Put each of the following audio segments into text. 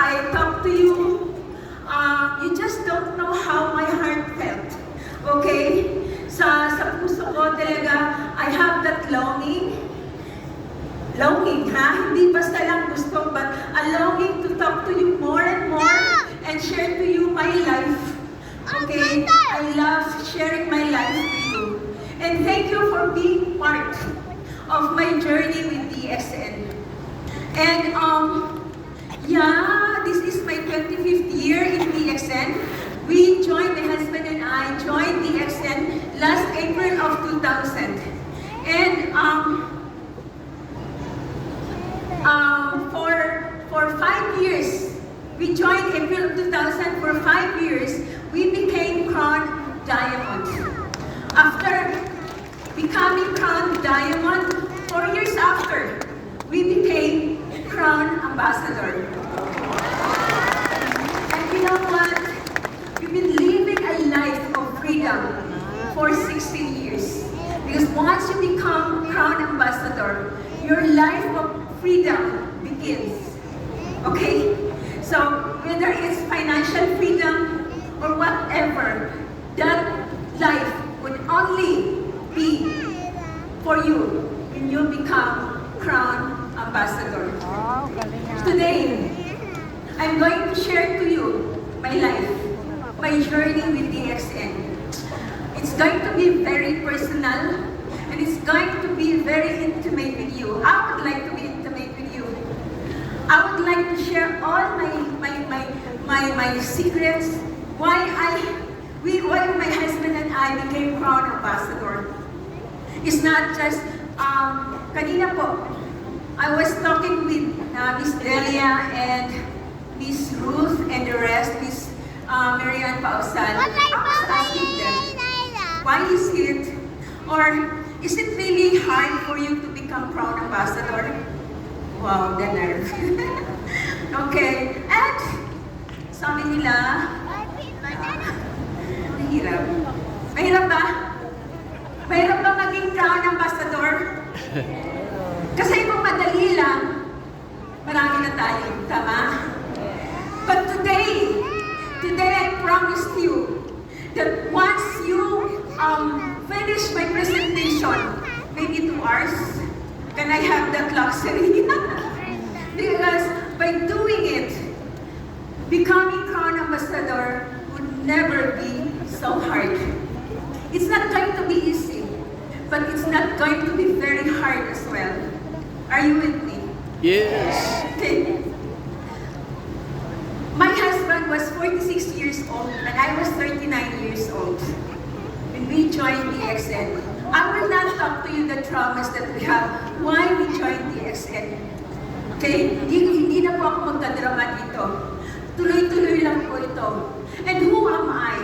I talk to you, you just don't know how my heart felt. Okay? Sa puso ko talaga, I have that longing. Longing, ha? Hindi basta lang gusto, but a longing to talk to you more and more and share to you my life. Okay? I love sharing my life with you. And thank you for being part of my journey with DXN. And yeah, this is my 25th year in DXN. We joined, my husband and I joined DXN last April of 2000. And for 5 years, we joined April of 2000. For 5 years, we became Crown Diamond. After becoming Crown Diamond, 4 years after, we became Crown Ambassador. And you know what? We've been living a life of freedom for 16 years. Because once you become Crown Ambassador, your life of freedom begins. Okay? So, whether it's financial freedom or whatever, that life would only be for you when you become Crown Ambassador. Today, I'm going to share to you my life, my journey with DXN. It's going to be very personal, and it's going to be very intimate with you. I would like to be intimate with you. I would like to share all my secrets, why my husband and I became Crown Ambassador. It's not just, kanina po, I was talking with Miss Delia and Miss Ruth and the rest, Miss Marianne Pausan. I was asking them, why is it, or is it really hard for you to become Crown Ambassador? Wow, the nerve. Okay, and sabi nila, mahirap. Mahirap ba? Mahirap ba maging Crown Ambassador? Kasi kung madali lang, marami na tayo, tama? But today I promised you that once you finish my presentation, maybe 2 hours, can I have that luxury? Because by doing it, becoming Crown Ambassador would never be so hard. It's not going to be easy, but it's not going to be very hard as well. Are you with me? Yes. Okay. My husband was 46 years old and I was 39 years old when we joined DXN. I will not talk to you the traumas that we have, why we joined DXN. Okay? Hindi na po ako magdadrama dito. Tuloy-tuloy lang po ito. And who am I?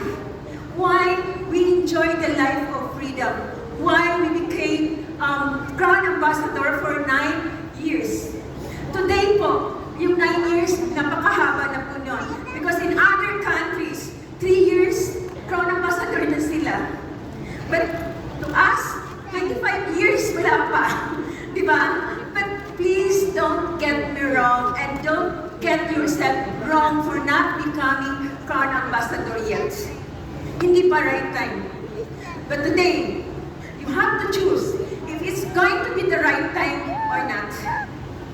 Why we enjoy the life of freedom? Why we became Crown Ambassador for 9 years? Today po, yung 9 years, napakahaba na po yun. Because in other countries, 3 years, Crown Ambassador na sila. But to us, 25 years, wala pa. Di ba? But please don't get me wrong and don't get yourself wrong for not becoming Crown Ambassador yet. Hindi pa right time. But today, you have to choose if it's going to be the right time or not.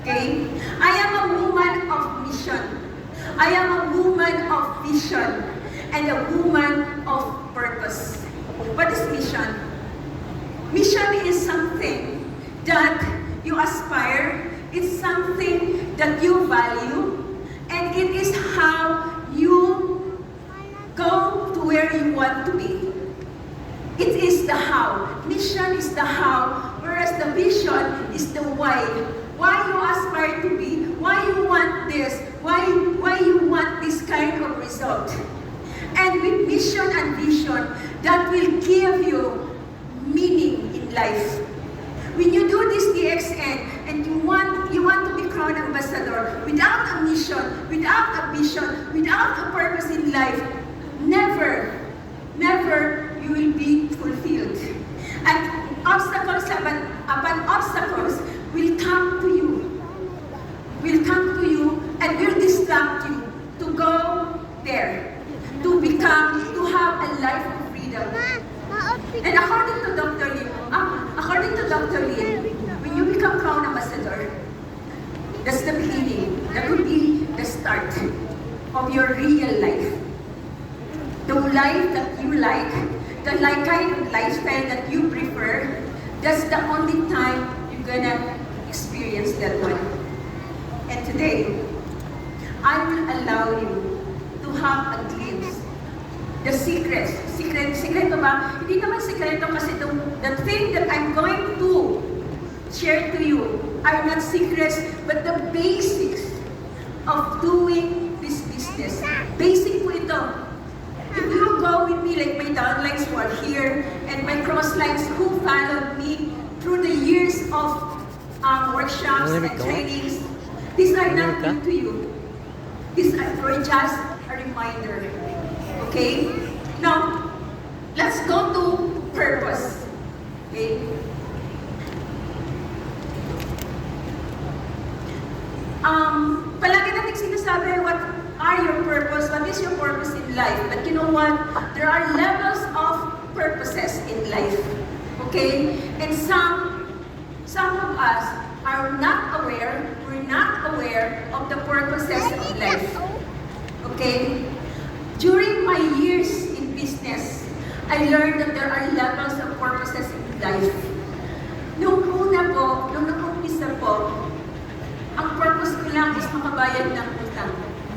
Okay? I am a woman of mission. I am a woman of vision and a woman of purpose. What is mission? Mission is something that you aspire, it's something that you value, and it is how you go to where you want to be. It is the how. Mission is the how, whereas the vision is the why. Why you aspire to be, why you want this, why you want this kind of result. And with mission and vision, that will give you meaning in life. When you do this DXN and you want to be Crown Ambassador without a mission, without a vision, without a purpose in life, never you will be fulfilled. And obstacles upon obstacles will come to you and will distract you there to have a life of freedom. And according to Dr. Lim, when you become Crown Ambassador, that's the beginning. That will be the start of your real life. The life that you like, the kind of lifestyle that you prefer, that's the only time you're gonna experience that one. And today, I will allow you to have a glimpse. The sikreto ba? Hindi naman sikreto kasi the thing that I'm going to share to you are not secrets, but the basics of doing this business. Basic po ito. If you go with me, like my downlines who are here, and my crosslines who followed me through the years of workshops and trainings, these are not new to you. These are just a reminder. Okay? Now, let's go to purpose. Okay? Palagi natin sinasabi, what are your purpose? What is your purpose in life? But you know what? There are levels of purposes in life. Okay? And some of us are not aware, we're not aware of the purposes of life. Okay? During my years in business, I learned that there are levels of purposes in life. Nung nag-umpisa po, ang purpose ko lang is makabayad ng utang.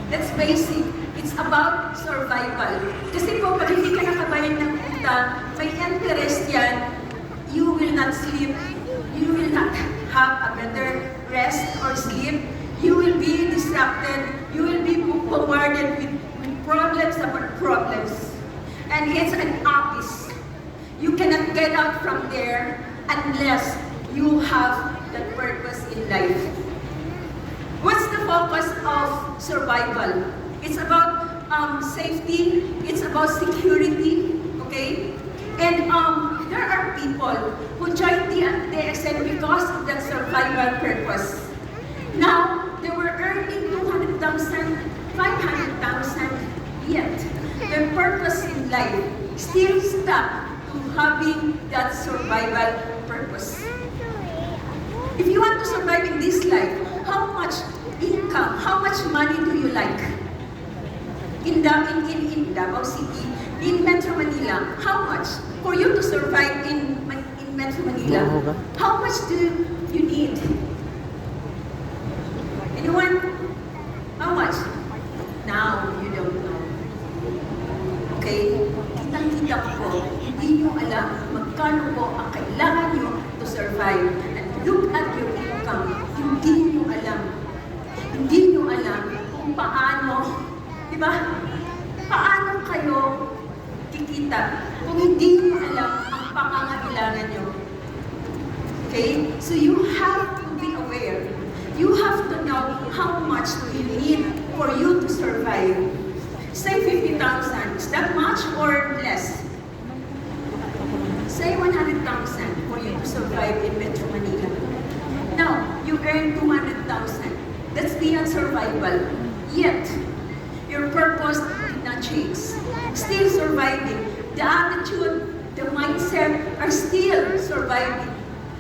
That's basic. It's about survival. Kasi po, pag hindi ka nakabayad ng utang, may interest yan, you will not sleep, you will not have a better rest or sleep, you will be disrupted, you will be bombarded with problems upon problems. And it's an abyss. You cannot get out from there unless you have that purpose in life. What's the focus of survival? It's about safety, it's about security, okay? And there are people who join the DXN because of that survival purpose. Now, they were earning 200,000, 500,000, yet their purpose in life still stuck to having that survival purpose. If you want to survive in this life, how much income, how much money do you like? In Davao City, in Metro Manila, how much? For you to survive in Metro Manila, how much do you need? Anyone? How much? Now, you don't know. Okay? Kitang-kita ko po, hindi nyo alam magkano po ang kailangan nyo to survive. And look at your income. Hindi nyo alam. Hindi nyo alam kung paano, di ba? Paano kayo kikita kung hindi nyo alam ang pangangailangan nyo. Okay? So you have to be aware. You have to know how much do you need for you to survive. Say 50,000. Is that much or less? Say 100,000 for you to survive in Metro Manila. Now, you earn 200,000. That's beyond survival. Yet, your purpose did not change. Still surviving. The attitude, the mindset are still surviving.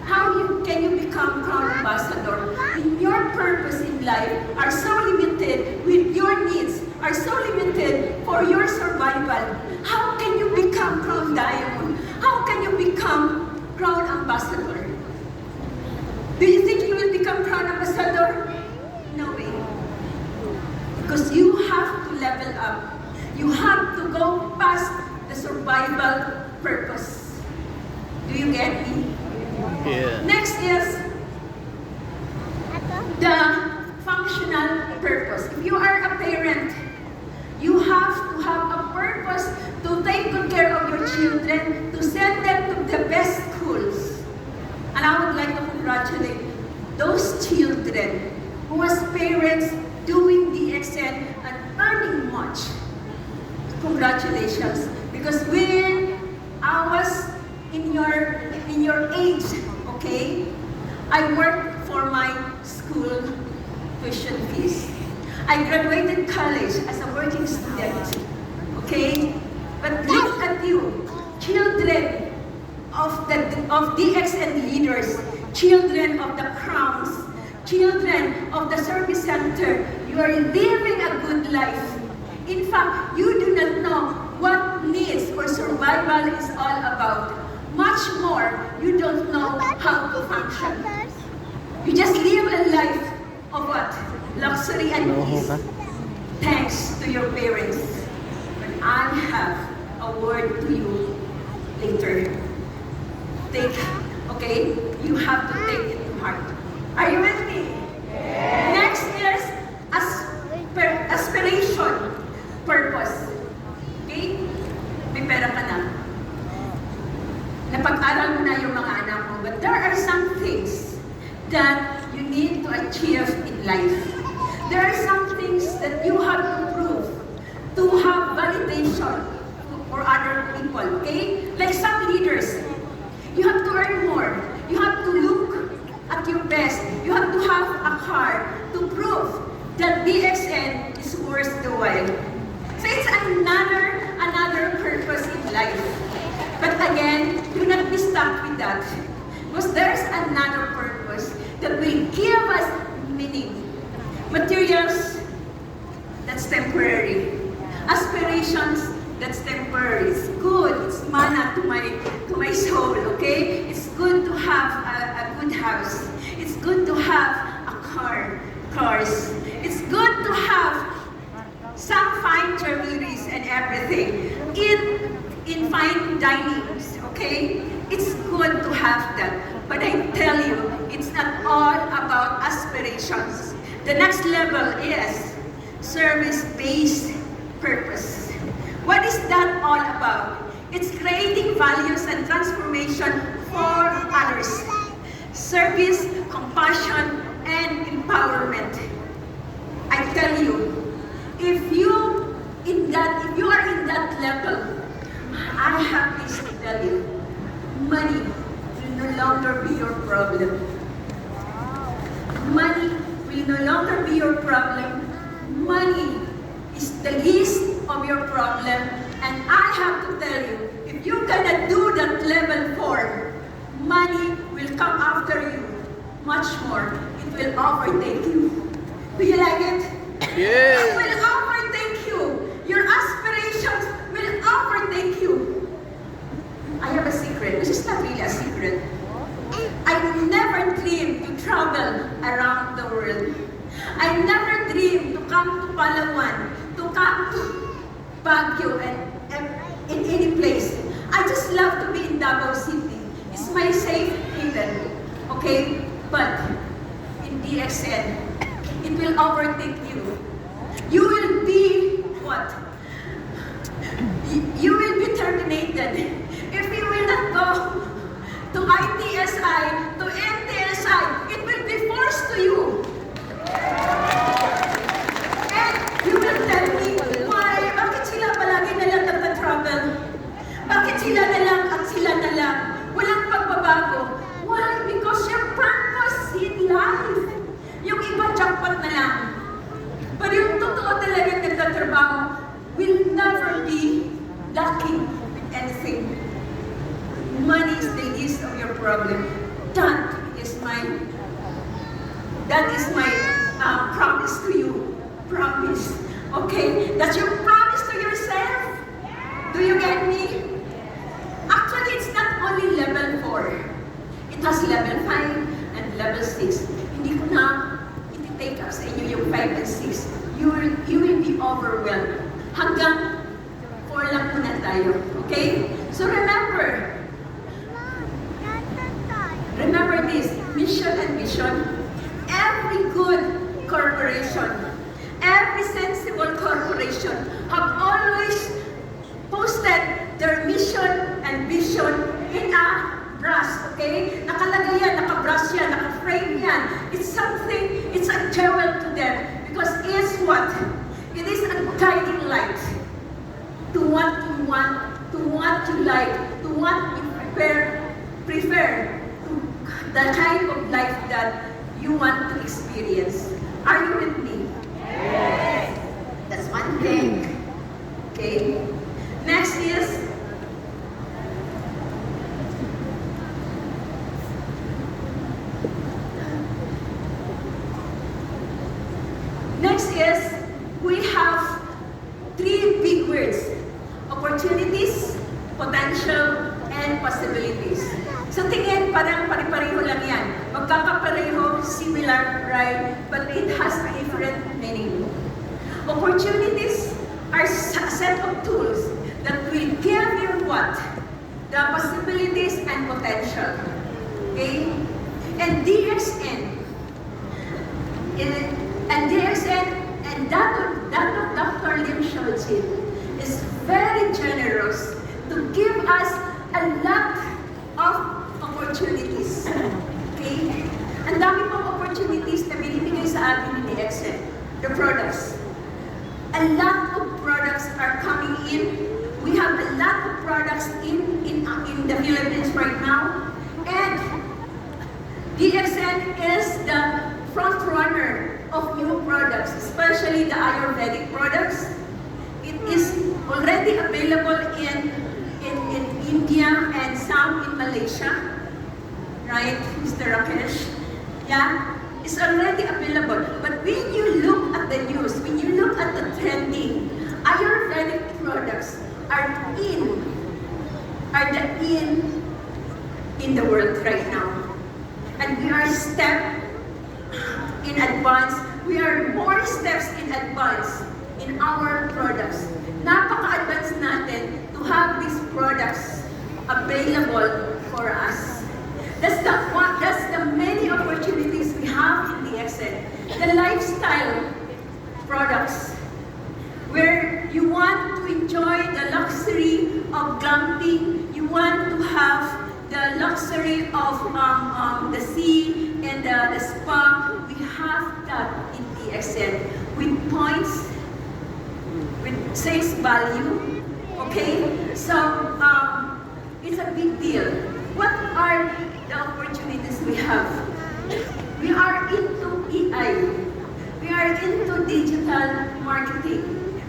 How can you become Crown Ambassador? And your purpose in life are so limited with your needs, are so limited for your survival. How can you become Crown Diamond? How can you become Crown Ambassador? Do you think you will become Crown Ambassador? No way. Because you have to level up. You have to go past the survival purpose. Do you get me? Yeah. Next is the functional purpose. If you are a parent, you have to have a purpose to take good care of your children, to send them to the best schools. And I would like to congratulate those children who as parents doing DXN and earning much. Congratulations. Because when I was in your age, okay, I worked for my school tuition fees. I graduated college as a working student. of DXN leaders, children of the crowns, children of the service center, you are living a good life. In fact, you do not know what needs or survival is all about. Much more, you don't know how to function. You just live a life of what? Luxury and ease. Thanks to your parents. But I have a word to you later. Take, okay? You have to take it to heart. Are you with me? Next is aspiration, purpose. Okay? May pera ka na. Napag-aral mo na yung mga anak mo. But there are some things that you need to achieve in life. There are some things that you have to prove to have validation for other people, okay? Like some leaders, you have to earn more. You have to look at your best. You have to have a car to prove that DXN is worth the while. So it's another purpose in life. But again, do not be stuck with that. Because there's another purpose that will give us meaning. Materials, that's temporary. Aspirations, that's temporary. It's good. It's manna to my soul, okay? It's good to have a good house. It's good to have a cars. It's good to have some fine jewelries and everything. Eat in fine dinings, okay? It's good to have that. But I tell you, it's not all about aspirations. The next level is service-based purpose. What is that all about? It's creating values and transformation for others. Service, compassion, and empowerment. I tell you, if you are in that level, I have this to tell you, money will no longer be your problem. Money will no longer be your problem. Money is the least of your problem. And I have to tell you, if you're gonna do that level 4, money will come after you much more. It will overtake you. Do you like it? Yeah. It will overtake you. Your aspirations will overtake you. I have a secret. This is not really a secret. I never dreamed to travel around the world. I never dreamed to come to Palawan, to come to Baguio, and in any place. I just love to be in Davao City. It's my safe haven. Okay? But in DXN, it will overtake you. You will be what? You will be terminated. If you will not go to ITSI, to NTSI, it will be forced to you. And you will tell me, why? Bakit sila palagi na lang nagta-travel? Bakit sila na lang at sila na lang? Walang pagbabago. Why? Because your purpose in life. Yung iba jackpot na lang. Pero yung totoo talagang nagtatrabaho will never be lacking with anything. Money is the least of your problem. That is my promise to you. Promise. Okay? That's your promise to yourself. Do you get me? Actually, it's not only level 4. It has level 5 and level 6. Hindi ko na iti-take up sa inyo yung 5 and 6. You will be overwhelmed. Hanggang 4 lang muna tayo. Okay? So remember this, mission and vision. Every good corporation, every sensible corporation have always posted their mission and vision in a brass, okay? Nakalagay yan, naka-brass yan, naka-frame yan. It's something, it's a jewel to them because it's what? It is a guiding light to what you want, to what you like, to what you prefer to the kind of life that you want to experience. Are you with me? Yes. That's one thing. Okay. Next is opportunities, potential, and possibilities. Sa tingin, parang pare-pareho lang yan. Magkakapareho, similar, right? But it has a different meaning. Opportunities are a set of tools that will give you what? The possibilities and potential. Okay? And DXN, and that of Dr. Lim Shoujin is very generous to give us a lot of opportunities. Okay? Ang dami pong opportunities na binibigay sa atin ni DXN, the products. A lot of products are coming in. We have a lot of products in the Philippines right now. And DXN is the front runner of new products, especially the Ayurvedic products. It is already available in India and some in Malaysia. Right, Mr. Rakesh? Yeah? It's already available. But when you look at the news, when you look at the trending, Ayurvedic products are in the world right now. And we are step in advance. We are more steps in advance in our products. Napaka-advance natin to have these products available for us. That's the many opportunities we have in DXN. The lifestyle products, where you want to enjoy the luxury of glamping, you want to have the luxury of the sea and the spa. We have that in DXN with points, with sales value. Okay, so it's a big deal. What are the opportunities we have? We are into AI. We are into digital marketing.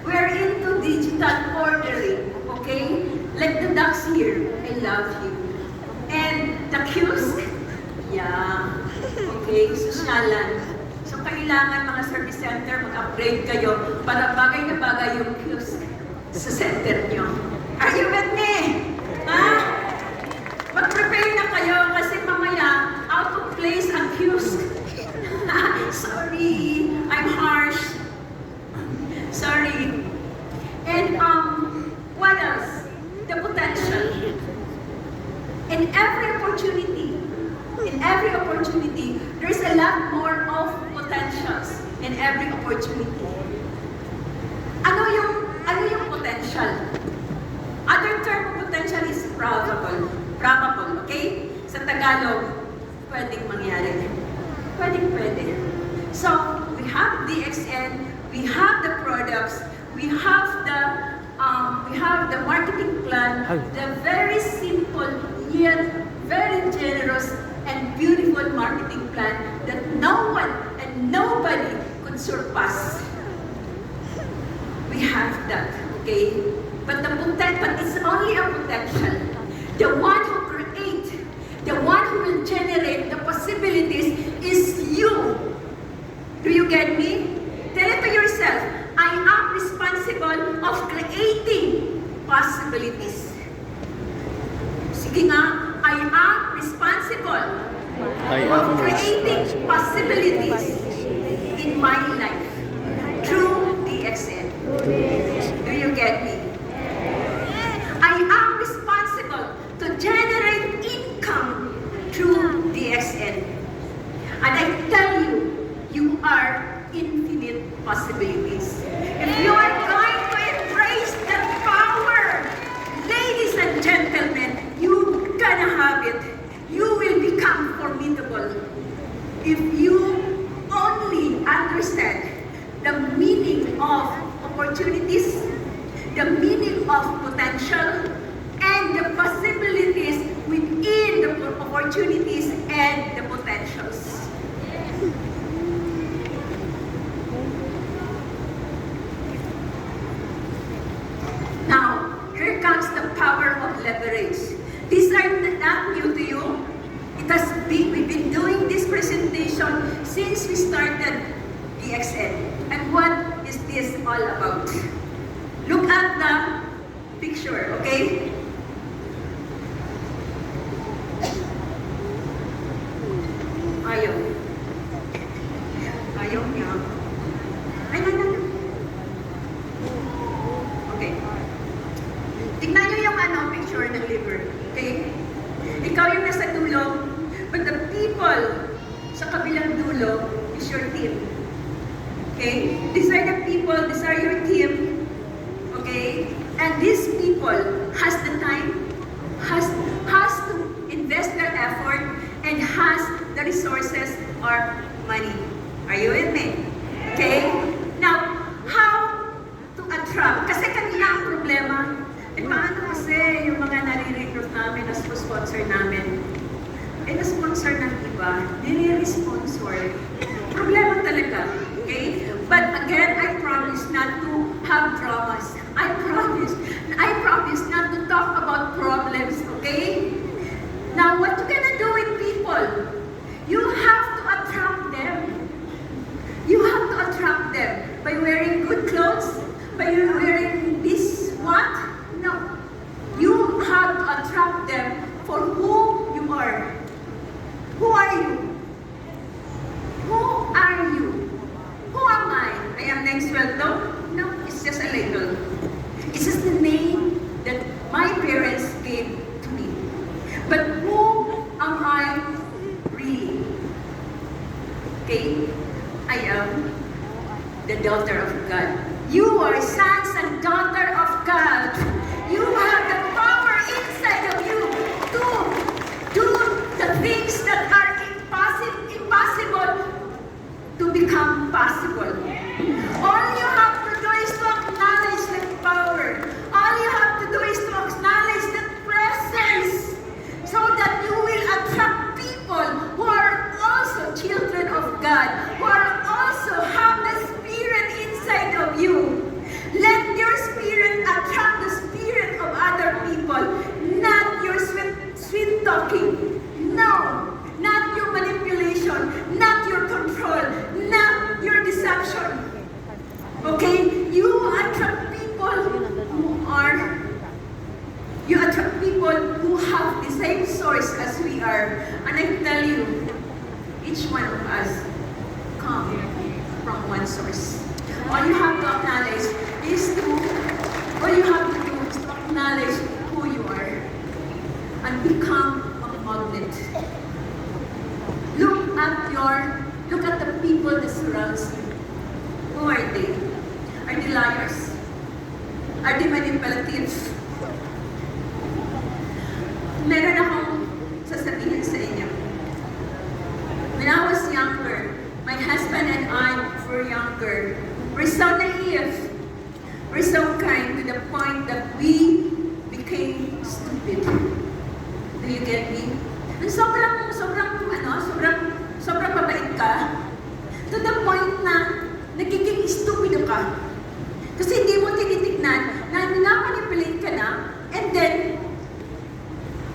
We are into digital ordering. Okay, like the ducks here. I love you. And the kiosk. Yeah. Okay, sosyalan. So kailangan mga service center mag-upgrade kayo para bagay na bagay yung kiosk sa center nyo. Are you with me? Ha? Mag-prepare na kayo kasi mamaya out of place ang kiosk. Sorry, I'm harsh. Sorry. And what else? The potential. In every opportunity, there's a lot more of potentials in every opportunity. Ano yung potential? Other term of potential is probable. Probable, okay? Sa Tagalog, pwedeng mangyari. Pwede. So, we have DXN, we have the products, we have the marketing plan, the very simple yet very generous and beautiful marketing plan that no one and nobody could surpass. We have that, okay? But it's only a potential. The one who creates, the one who will generate the possibilities is you. Do you get me? Tell it to yourself, I am responsible of creating possibilities. Sige nga, I am responsible of creating possibilities in my life through DXN. Do you get me? I am responsible to generate income through DXN. And I tell you, you are infinite possibilities. If you are going to embrace that power, ladies and gentlemen, you gonna have it. You will become formidable if you only understand the meaning of opportunities, the meaning of potential, and the possibilities within the opportunities and the potentials. Now, here comes the power of leverage. These are not new to you. We've been doing this presentation since we started DXN. And what is this all about? Look at the picture, okay? Ayaw. Ayaw niya. Ay, no. Okay. Tignan niyo yung picture ng liver. Okay? Ikaw yung nasa dulo, but the people sa kabilang dulo is your team. Okay? These are the people, these are your team. Okay? And these people has the time, has to invest their effort, and has the resources or money. Are you with me? Okay? Now, how to attract? Kasi kanina ang problema, paano kasi yung mga nare-recruit namin, na-sponsor namin, na-sponsor ng iba, nire-sponsor. Problema talaga. Okay? But again, I promise not to have dramas. I promise not to talk about problems, okay? Now, what you gonna do with people? You have to attract them. You have to attract them by wearing good clothes, by wearing this, what? No. You have to attract them for who you are. Who are you? Who are you? Who am I? I am Neng Sweldo? No, it's just a label. It's just the name that my parents gave to me. But who am I really? Okay? I am the daughter of God. You are sons and daughter of God. You have the power inside of you to do the things that are impossible to become possible. All you have to do is to acknowledge that power. All you have to do is to acknowledge that presence so that you will attract people who are also children of God, who are also have the Spirit inside of you. Let your spirit attract the spirit of other people, not your sweet talking. No, not your manipulation, not your control, not your deception. Okay? You attract people who have the same source as we are. And I tell you, each one of us come from one source. All you have to acknowledge is all you have to do is to acknowledge who you are and become a magnet. Look at the people that surrounds you. Who are they? Are they liars? Are they manipulative? Meron akong sasabihin sa inyo. When I was younger, my husband and I were younger. We're so naive. We're so kind to the point that we became stupid. Do you get me? Sobrang mabait ka. To the point na nagiging stupido ka. Kasi hindi mo tinitignan na minamanipulate ka na, and then,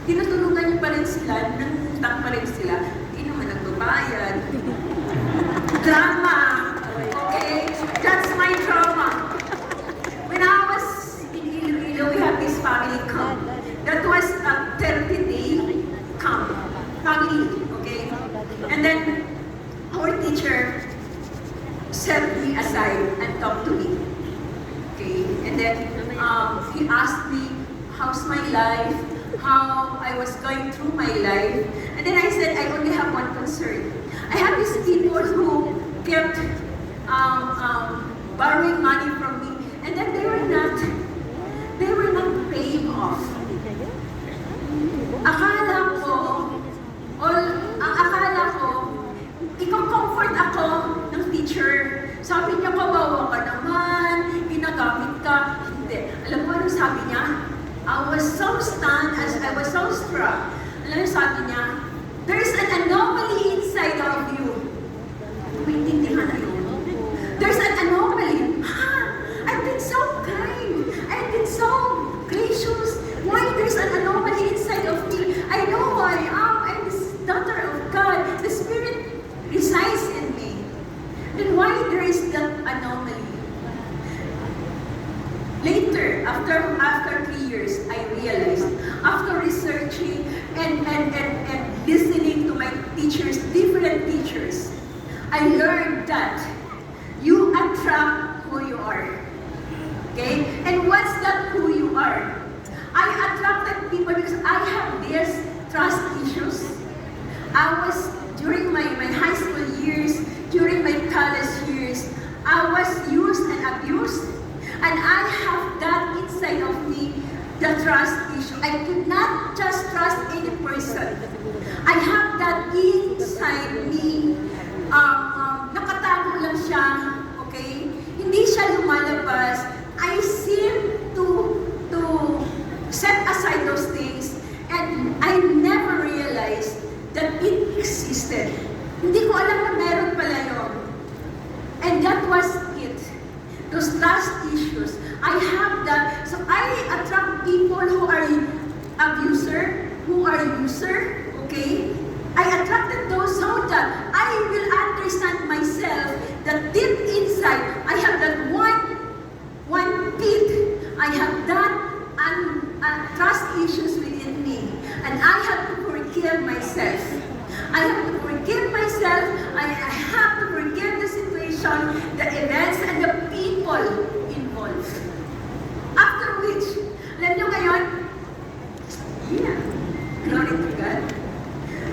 tinutulungan niyo pa rin sila, nangungutang pa rin sila, hindi naman nagbabayad. Drama! Okay? That's my drama. When I was in Iloilo, we had this family camp. That was a 30-day camp. Family, okay? And then, our teacher set me aside and talked to me. Okay? And then, he asked me, how's my life? How I was going through my life. And then I said, I only have one concern. I have these people who kept borrowing money from me, and then they were not paying off. Akala ko, iko-comfort ako ng teacher. Sabi niya, kawawa ka naman, ginagamit ka. Hindi. Alam mo anong sabi niya? I was so stunned, I was so struck. Alam mo sabi niya, there's an anomaly inside of you. Maintindihan na yun. There's an anomaly. I've been so kind. I've been so gracious. Why there's an anomaly inside of me? I know who I am. I'm this daughter of God. The Spirit resides in me. Then why there is that anomaly? Later, after 3 I learned that you attract who you are. Okay? And what's that who you are? I attracted people because I have these trust issues. I was, during my high school years, during my college years, I was used and abused. And I have that inside of me, the trust issue. I could not just trust any person. I have that inside me. Nakatago lang siya, okay? Hindi siya lumalabas. I seem to set aside those things, and I never realized that it existed. Hindi ko alam na meron pala yun. And that was it. Those trust issues. I have that. So I attract people who are abuser, who are user, okay? I attracted those so that I will understand myself that deep inside, I have that one pit. I have that trust issues within me. And I have to forgive myself. I have to forgive myself. I have to forgive the situation, the events, and the people involved. After which, alam nyo ngayon, yeah, glory to God.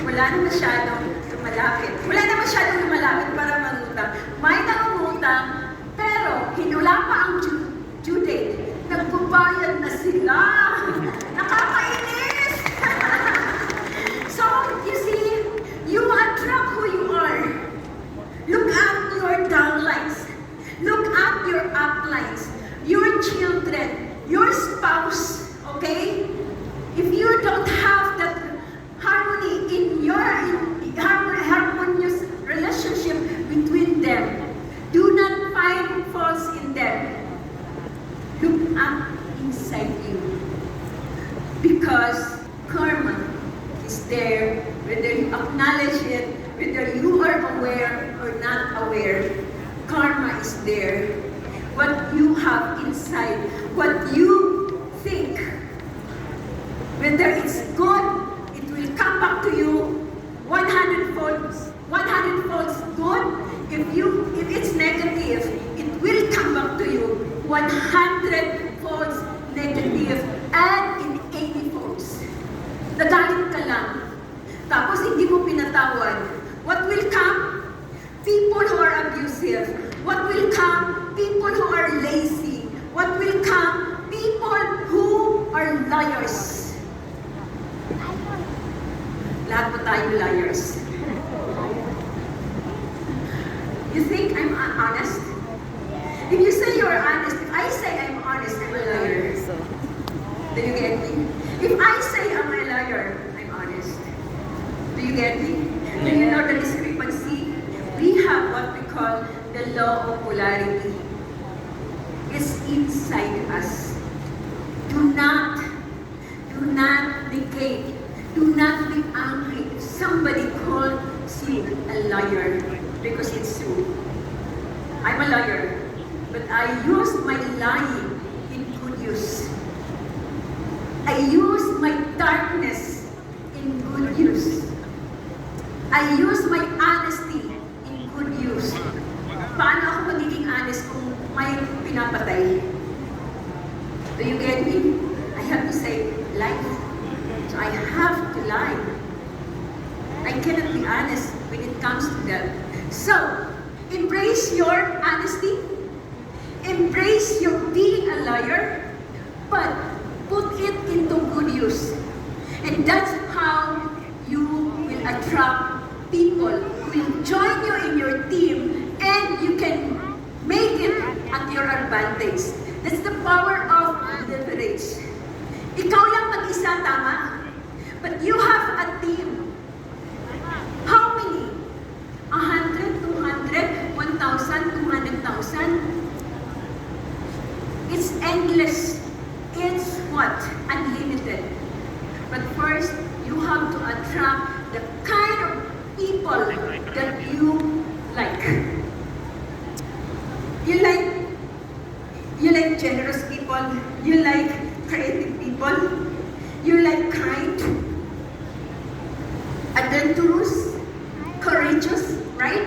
Wala na masyadong lumalapit. Wala na masyadong lumalapit para mangutang. May nangungutang, pero hinula pa ang due date. Nagbabayad na sila. Nakakainis! So, you see, you attract who you are. Look at your downlines. Look at your uplines. Your children. Your spouse. Okay? If you don't have that harmony in your harmonious relationship between them, do not find faults in them. Look up inside you. Because karma is there, whether you acknowledge it, whether you are aware or not aware. Karma is there. What you have inside, what you think, whether it's good, it will come back to you 100 folds good. If it's negative, it will come back to you 100 folds negative and in 80 folds. Nagalit ka lang. Tapos hindi mo pinatawad. What will come? People who are abusive. What will come? People who are lazy. What will come? People who are liars. Lahat po tayo liars. You think I'm honest? If you say you're honest, if I say I'm honest, I'm a liar. Do you get me? If I say I'm a liar, I'm honest. Do you get me? Do you know the discrepancy? We have what we call the law of polarity. It's inside us. Do not negate. Do not be angry if somebody calls you a liar, because it's true. I'm a liar, but I use my lying in good use. I use my darkness in good use. I use my honesty in good use. Paano ako magiging honest kung may pinapatay? Do you get me? I have to say life. So I have to lie. I cannot be honest when it comes to that. So, embrace your honesty. Embrace your being a liar. But put it into good use. And that's how you will attract people who will join you in your team, and you can make it at your advantage. That's the power of leverage. Ikaw lang mag-isa, tama? But you have a team. How many? 100, 200, 1,000, 200,000? It's endless. It's what? Unlimited. But first, you have to attract the kind of people that you like. You like generous people. You like creative people. You like kind, adventurous, courageous, right?